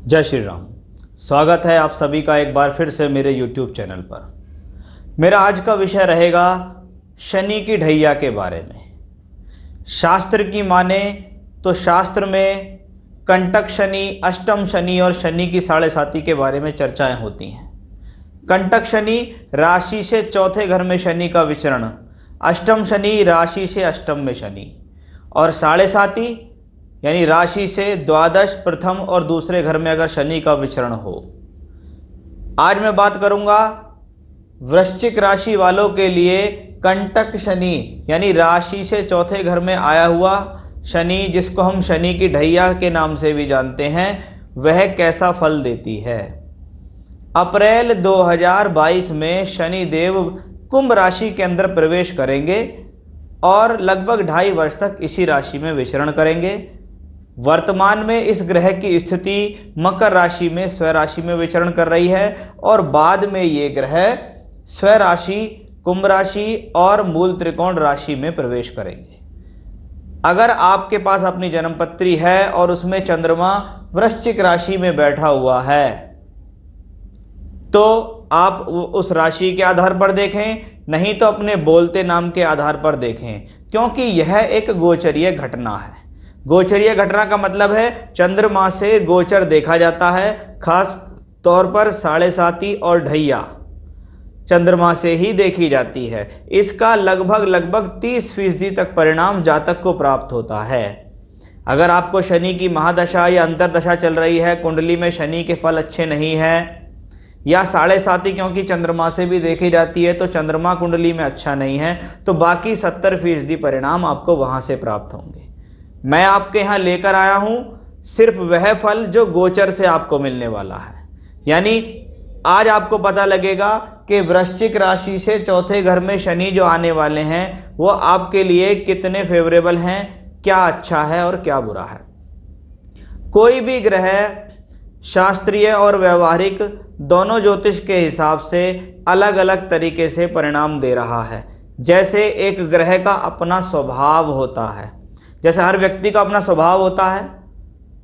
जय श्री राम। स्वागत है आप सभी का एक बार फिर से मेरे YouTube चैनल पर। मेरा आज का विषय रहेगा शनि की ढैया के बारे में। शास्त्र की माने तो शास्त्र में कंटक शनि, अष्टम शनि और शनि की साढ़े साती के बारे में चर्चाएं होती हैं। कंटक शनि राशि से चौथे घर में शनि का विचरण, अष्टम शनि राशि से अष्टम में शनि, और साढ़े साती यानी राशि से द्वादश, प्रथम और दूसरे घर में अगर शनि का विचरण हो। आज मैं बात करूंगा वृश्चिक राशि वालों के लिए कंटक शनि यानी राशि से चौथे घर में आया हुआ शनि, जिसको हम शनि की ढैया के नाम से भी जानते हैं, वह कैसा फल देती है। अप्रैल 2022 में शनि देव कुंभ राशि के अंदर प्रवेश करेंगे और लगभग 2.5 वर्ष तक इसी राशि में विचरण करेंगे। वर्तमान में इस ग्रह की स्थिति मकर राशि में स्वराशि में विचरण कर रही है और बाद में ये ग्रह स्वराशि, कुंभ राशि और मूल त्रिकोण राशि में प्रवेश करेंगे। अगर आपके पास अपनी जन्मपत्री है और उसमें चंद्रमा वृश्चिक राशि में बैठा हुआ है तो आप उस राशि के आधार पर देखें, नहीं तो अपने बोलते नाम के आधार पर देखें, क्योंकि यह एक गोचरीय घटना है। गोचरीय घटना का मतलब है चंद्रमा से गोचर देखा जाता है, खास तौर पर साढ़े साती और ढैया चंद्रमा से ही देखी जाती है। इसका लगभग 30% तक परिणाम जातक को प्राप्त होता है। अगर आपको शनि की महादशा या अंतरदशा चल रही है, कुंडली में शनि के फल अच्छे नहीं है, या साढ़े साती क्योंकि चंद्रमा से भी देखी जाती है तो चंद्रमा कुंडली में अच्छा नहीं है, तो बाकी 70% परिणाम आपको वहां से प्राप्त होंगे। मैं आपके यहाँ लेकर आया हूँ सिर्फ वह फल जो गोचर से आपको मिलने वाला है। यानी आज आपको पता लगेगा कि वृश्चिक राशि से चौथे घर में शनि जो आने वाले हैं वो आपके लिए कितने फेवरेबल हैं, क्या अच्छा है और क्या बुरा है। कोई भी ग्रह शास्त्रीय और व्यवहारिक दोनों ज्योतिष के हिसाब से अलग अलग तरीके से परिणाम दे रहा है। जैसे एक ग्रह का अपना स्वभाव होता है, जैसे हर व्यक्ति का अपना स्वभाव होता है,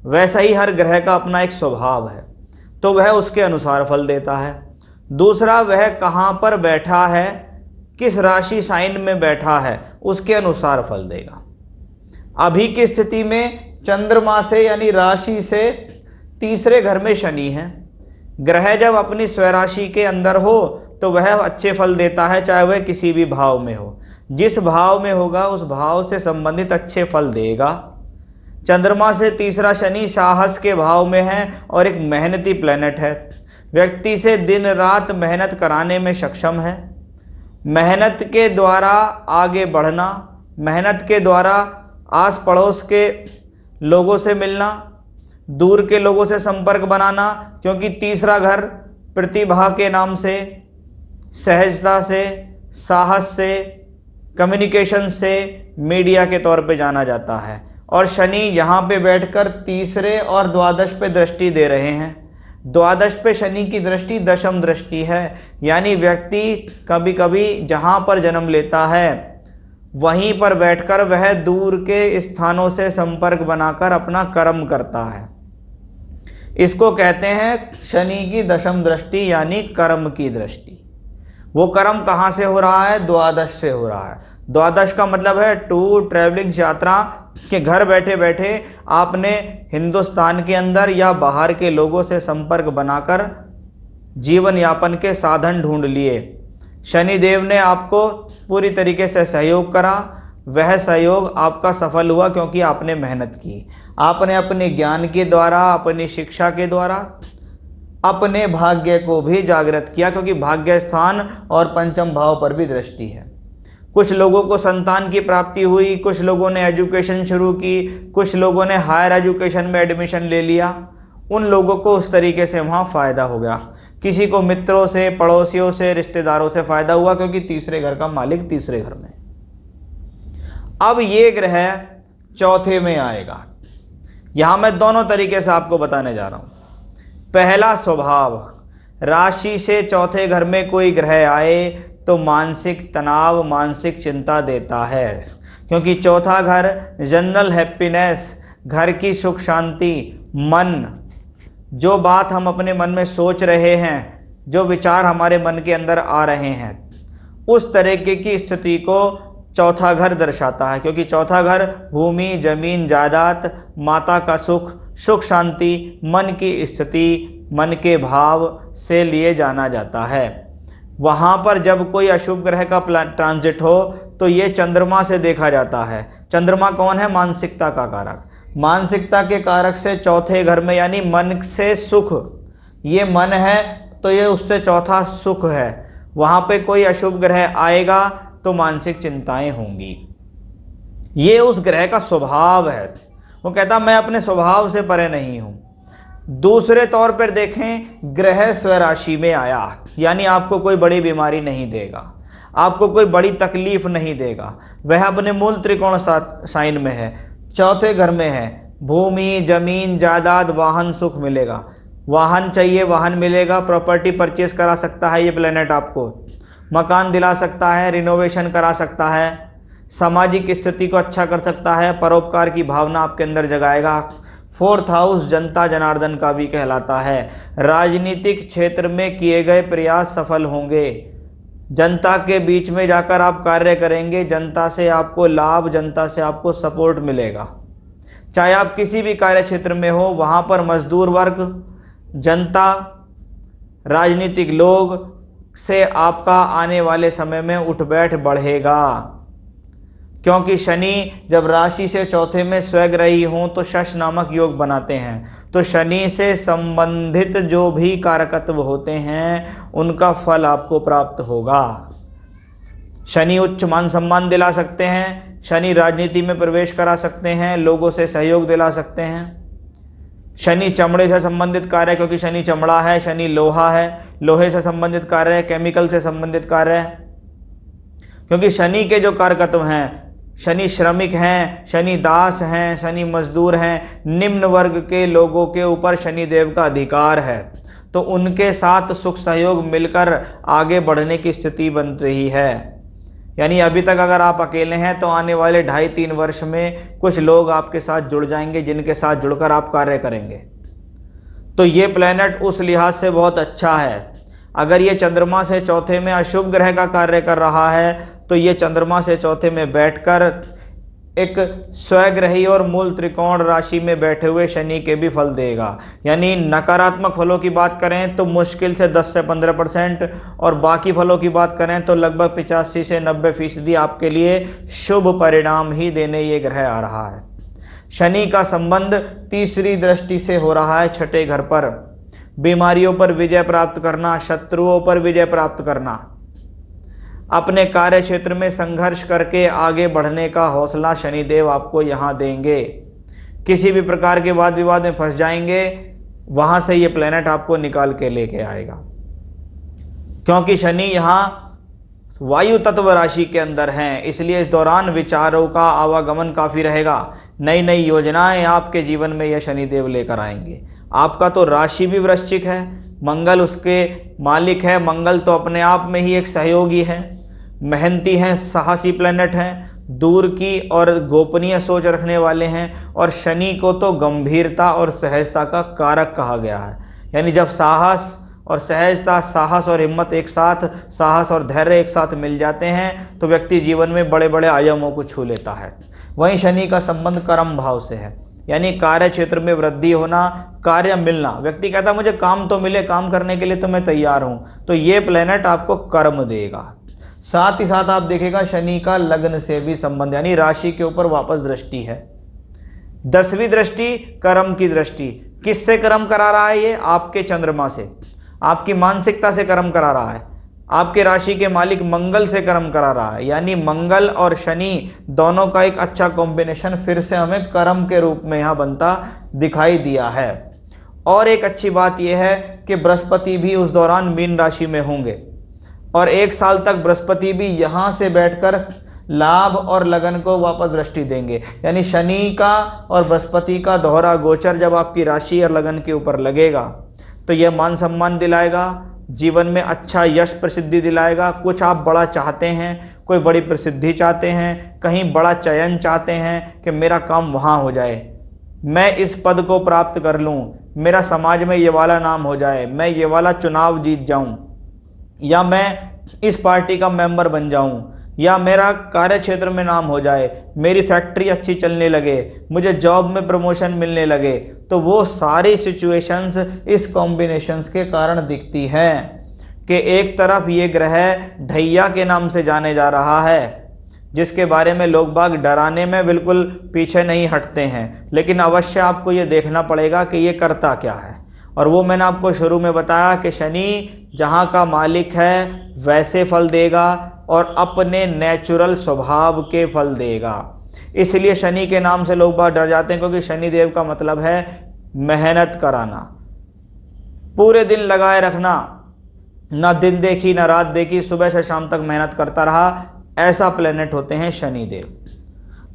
वैसा ही हर ग्रह का अपना एक स्वभाव है, तो वह उसके अनुसार फल देता है। दूसरा, वह कहाँ पर बैठा है, किस राशि साइन में बैठा है, उसके अनुसार फल देगा। अभी की स्थिति में चंद्रमा से यानी राशि से तीसरे घर में शनि है। ग्रह जब अपनी स्वराशि के अंदर हो तो वह अच्छे फल देता है, चाहे वह किसी भी भाव में हो। जिस भाव में होगा उस भाव से संबंधित अच्छे फल देगा। चंद्रमा से तीसरा शनि साहस के भाव में है और एक मेहनती प्लैनेट है। व्यक्ति से दिन रात मेहनत कराने में सक्षम है। मेहनत के द्वारा आगे बढ़ना, मेहनत के द्वारा आस पड़ोस के लोगों से मिलना, दूर के लोगों से संपर्क बनाना, क्योंकि तीसरा घर प्रतिभा के नाम से, सहजता से, साहस से, कम्युनिकेशन से, मीडिया के तौर पे जाना जाता है। और शनि यहाँ पे बैठकर तीसरे और द्वादश पे दृष्टि दे रहे हैं। द्वादश पे शनि की दृष्टि दशम दृष्टि है, यानी व्यक्ति कभी कभी जहाँ पर जन्म लेता है वहीं पर बैठकर वह दूर के स्थानों से संपर्क बनाकर अपना कर्म करता है। इसको कहते हैं शनि की दशम दृष्टि यानी कर्म की दृष्टि। वो कर्म कहाँ से हो रहा है? द्वादश से हो रहा है। द्वादश का मतलब है टूर, ट्रैवलिंग, यात्रा के घर बैठे बैठे आपने हिंदुस्तान के अंदर या बाहर के लोगों से संपर्क बनाकर जीवन यापन के साधन ढूंढ लिए। शनि देव ने आपको पूरी तरीके से सहयोग करा, वह सहयोग आपका सफल हुआ क्योंकि आपने मेहनत की। आपने अपने ज्ञान के द्वारा, अपनी शिक्षा के द्वारा अपने भाग्य को भी जागृत किया, क्योंकि भाग्य स्थान और पंचम भाव पर भी दृष्टि है। कुछ लोगों को संतान की प्राप्ति हुई, कुछ लोगों ने एजुकेशन शुरू की, कुछ लोगों ने हायर एजुकेशन में एडमिशन ले लिया। उन लोगों को उस तरीके से वहाँ फ़ायदा हो गया। किसी को मित्रों से, पड़ोसियों से, रिश्तेदारों से फ़ायदा हुआ, क्योंकि तीसरे घर का मालिक तीसरे घर में। अब ये ग्रह चौथे में आएगा। यहाँ मैं दोनों तरीके से आपको बताने जा रहा हूँ। पहला, स्वभाव। राशि से चौथे घर में कोई ग्रह आए तो मानसिक तनाव, मानसिक चिंता देता है, क्योंकि चौथा घर जनरल हैप्पीनेस, घर की सुख शांति, मन, जो बात हम अपने मन में सोच रहे हैं, जो विचार हमारे मन के अंदर आ रहे हैं, उस तरीके की स्थिति को चौथा घर दर्शाता है। क्योंकि चौथा घर भूमि, जमीन, जायदाद, माता का सुख, सुख शांति, मन की स्थिति, मन के भाव से लिए जाना जाता है। वहाँ पर जब कोई अशुभ ग्रह का ट्रांजिट हो तो ये चंद्रमा से देखा जाता है। चंद्रमा कौन है? मानसिकता का कारक। मानसिकता के कारक से चौथे घर में, यानी मन से सुख, ये मन है तो ये उससे चौथा सुख है। वहाँ पे कोई अशुभ ग्रह आएगा तो मानसिक चिंताएं होंगी। ये उस ग्रह का स्वभाव है। वो कहता मैं अपने स्वभाव से परे नहीं हूँ। दूसरे तौर पर देखें, ग्रह स्वराशि में आया, यानी आपको कोई बड़ी बीमारी नहीं देगा, आपको कोई बड़ी तकलीफ नहीं देगा। वह अपने मूल त्रिकोण साइन में है, चौथे घर में है। भूमि, जमीन, जायदाद, वाहन, सुख मिलेगा। वाहन चाहिए, वाहन मिलेगा। प्रॉपर्टी परचेस करा सकता है ये प्लेनेट आपको, मकान दिला सकता है, रिनोवेशन करा सकता है, सामाजिक स्थिति को अच्छा कर सकता है, परोपकार की भावना आपके अंदर जगाएगा। फोर्थ हाउस जनता जनार्दन का भी कहलाता है। राजनीतिक क्षेत्र में किए गए प्रयास सफल होंगे। जनता के बीच में जाकर आप कार्य करेंगे, जनता से आपको लाभ, जनता से आपको सपोर्ट मिलेगा। चाहे आप किसी भी कार्य क्षेत्र में हो, वहाँ पर मजदूर वर्ग, जनता, राजनीतिक लोग से आपका आने वाले समय में उठ बैठ बढ़ेगा। क्योंकि शनि जब राशि से चौथे में स्वग्रही हों तो शश नामक योग बनाते हैं। तो शनि से संबंधित जो भी कारकत्व होते हैं उनका फल आपको प्राप्त होगा। शनि उच्च मान सम्मान दिला सकते हैं, शनि राजनीति में प्रवेश करा सकते हैं, लोगों से सहयोग दिला सकते हैं। शनि चमड़े से संबंधित कार्य, क्योंकि शनि चमड़ा है, शनि लोहा है, लोहे से संबंधित कार्य है, केमिकल से संबंधित कार्य है। क्योंकि शनि के जो कारकत्व हैं, शनि श्रमिक हैं, शनि दास हैं, शनि मजदूर हैं, निम्न वर्ग के लोगों के ऊपर शनि देव का अधिकार है। तो उनके साथ सुख सहयोग मिलकर आगे बढ़ने की स्थिति बन रही है। यानी अभी तक अगर आप अकेले हैं तो आने वाले 2.5-3 वर्ष में कुछ लोग आपके साथ जुड़ जाएंगे, जिनके साथ जुड़कर आप कार्य करेंगे। तो ये प्लेनेट उस लिहाज से बहुत अच्छा है। अगर ये चंद्रमा से चौथे में अशुभ ग्रह का कार्य कर रहा है तो ये चंद्रमा से चौथे में बैठकर एक स्वग्रही और मूल त्रिकोण राशि में बैठे हुए शनि के भी फल देगा। यानी नकारात्मक फलों की बात करें तो मुश्किल से 10 से 15%, और बाकी फलों की बात करें तो लगभग 85 से 90% आपके लिए शुभ परिणाम ही देने ये ग्रह आ रहा है। शनि का संबंध तीसरी दृष्टि से हो रहा है छठे घर पर। बीमारियों पर विजय प्राप्त करना, शत्रुओं पर विजय प्राप्त करना, अपने कार्य क्षेत्र में संघर्ष करके आगे बढ़ने का हौसला शनिदेव आपको यहाँ देंगे। किसी भी प्रकार के वाद विवाद में फंस जाएंगे, वहाँ से ये प्लेनेट आपको निकाल के लेके आएगा। क्योंकि शनि यहाँ वायु तत्व राशि के अंदर हैं, इसलिए इस दौरान विचारों का आवागमन काफ़ी रहेगा। नई नई योजनाएं आपके जीवन में यह शनिदेव लेकर आएंगे। आपका तो राशि भी वृश्चिक है, मंगल उसके मालिक है। मंगल तो अपने आप में ही एक सहयोगी है, मेहनती हैं, साहसी प्लेनेट हैं, दूर की और गोपनीय सोच रखने वाले हैं। और शनि को तो गंभीरता और सहजता का कारक कहा गया है। यानी जब साहस और सहजता, साहस और हिम्मत एक साथ, साहस और धैर्य एक साथ मिल जाते हैं तो व्यक्ति जीवन में बड़े बड़े आयामों को छू लेता है। वहीं शनि का संबंध कर्म भाव से है, यानी कार्य क्षेत्र में वृद्धि होना, कार्य मिलना। व्यक्ति कहता मुझे काम तो मिले, काम करने के लिए तो मैं तैयार हूँ, तो ये प्लेनेट आपको कर्म देगा। साथ ही साथ आप देखेगा शनि का लग्न से भी संबंध, यानी राशि के ऊपर वापस दृष्टि है। 10वीं दृष्टि कर्म की दृष्टि। किससे कर्म करा रहा है? ये आपके चंद्रमा से, आपकी मानसिकता से कर्म करा रहा है। आपके राशि के मालिक मंगल से कर्म करा रहा है। यानी मंगल और शनि दोनों का एक अच्छा कॉम्बिनेशन फिर से हमें कर्म के रूप में यहाँ बनता दिखाई दिया है। और एक अच्छी बात यह है कि बृहस्पति भी उस दौरान मीन राशि में होंगे और 1 साल तक बृहस्पति भी यहाँ से बैठकर लाभ और लगन को वापस दृष्टि देंगे। यानी शनि का और बृहस्पति का दोहरा गोचर जब आपकी राशि और लगन के ऊपर लगेगा तो यह मान सम्मान दिलाएगा, जीवन में अच्छा यश प्रसिद्धि दिलाएगा। कुछ आप बड़ा चाहते हैं, कोई बड़ी प्रसिद्धि चाहते हैं, कहीं बड़ा चयन चाहते हैं कि मेरा काम वहाँ हो जाए, मैं इस पद को प्राप्त कर लूँ, मेरा समाज में ये वाला नाम हो जाए, मैं ये वाला चुनाव जीत जाऊँ, या मैं इस पार्टी का मेंबर बन जाऊँ, या मेरा कार्य क्षेत्र में नाम हो जाए, मेरी फैक्ट्री अच्छी चलने लगे, मुझे जॉब में प्रमोशन मिलने लगे, तो वो सारी सिचुएशंस इस कॉम्बिनेशंस के कारण दिखती हैं कि एक तरफ ये ग्रह ढैया के नाम से जाने जा रहा है, जिसके बारे में लोग बाग डराने में बिल्कुल पीछे नहीं हटते हैं, लेकिन अवश्य आपको ये देखना पड़ेगा कि ये करता क्या है। और वो मैंने आपको शुरू में बताया कि शनि जहाँ का मालिक है वैसे फल देगा और अपने नेचुरल स्वभाव के फल देगा। इसलिए शनि के नाम से लोग बाग डर जाते हैं, क्योंकि शनि देव का मतलब है मेहनत कराना, पूरे दिन लगाए रखना, ना दिन देखी ना रात देखी, सुबह से शाम तक मेहनत करता रहा, ऐसा प्लेनेट होते हैं शनिदेव।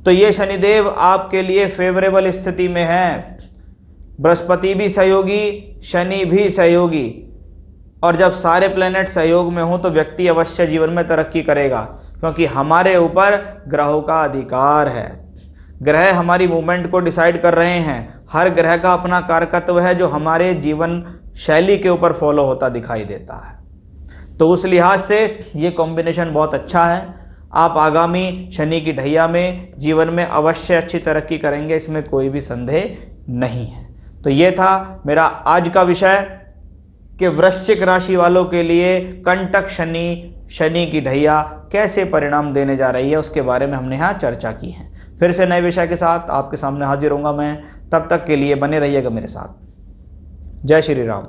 तो ये शनिदेव आपके लिए फेवरेबल स्थिति में है। बृहस्पति भी सहयोगी, शनि भी सहयोगी, और जब सारे प्लेनेट सहयोग में हों तो व्यक्ति अवश्य जीवन में तरक्की करेगा, क्योंकि हमारे ऊपर ग्रहों का अधिकार है। ग्रह हमारी मूवमेंट को डिसाइड कर रहे हैं। हर ग्रह का अपना कारकत्व है जो हमारे जीवन शैली के ऊपर फॉलो होता दिखाई देता है। तो उस लिहाज से ये कॉम्बिनेशन बहुत अच्छा है। आप आगामी शनि की ढैया में जीवन में अवश्य अच्छी तरक्की करेंगे, इसमें कोई भी संदेह नहीं है। तो ये था मेरा आज का विषय कि वृश्चिक राशि वालों के लिए कंटक शनि की ढैया कैसे परिणाम देने जा रही है, उसके बारे में हमने यहाँ चर्चा की है। फिर से नए विषय के साथ आपके सामने हाजिर होऊंगा मैं। तब तक के लिए बने रहिएगा मेरे साथ। जय श्री राम।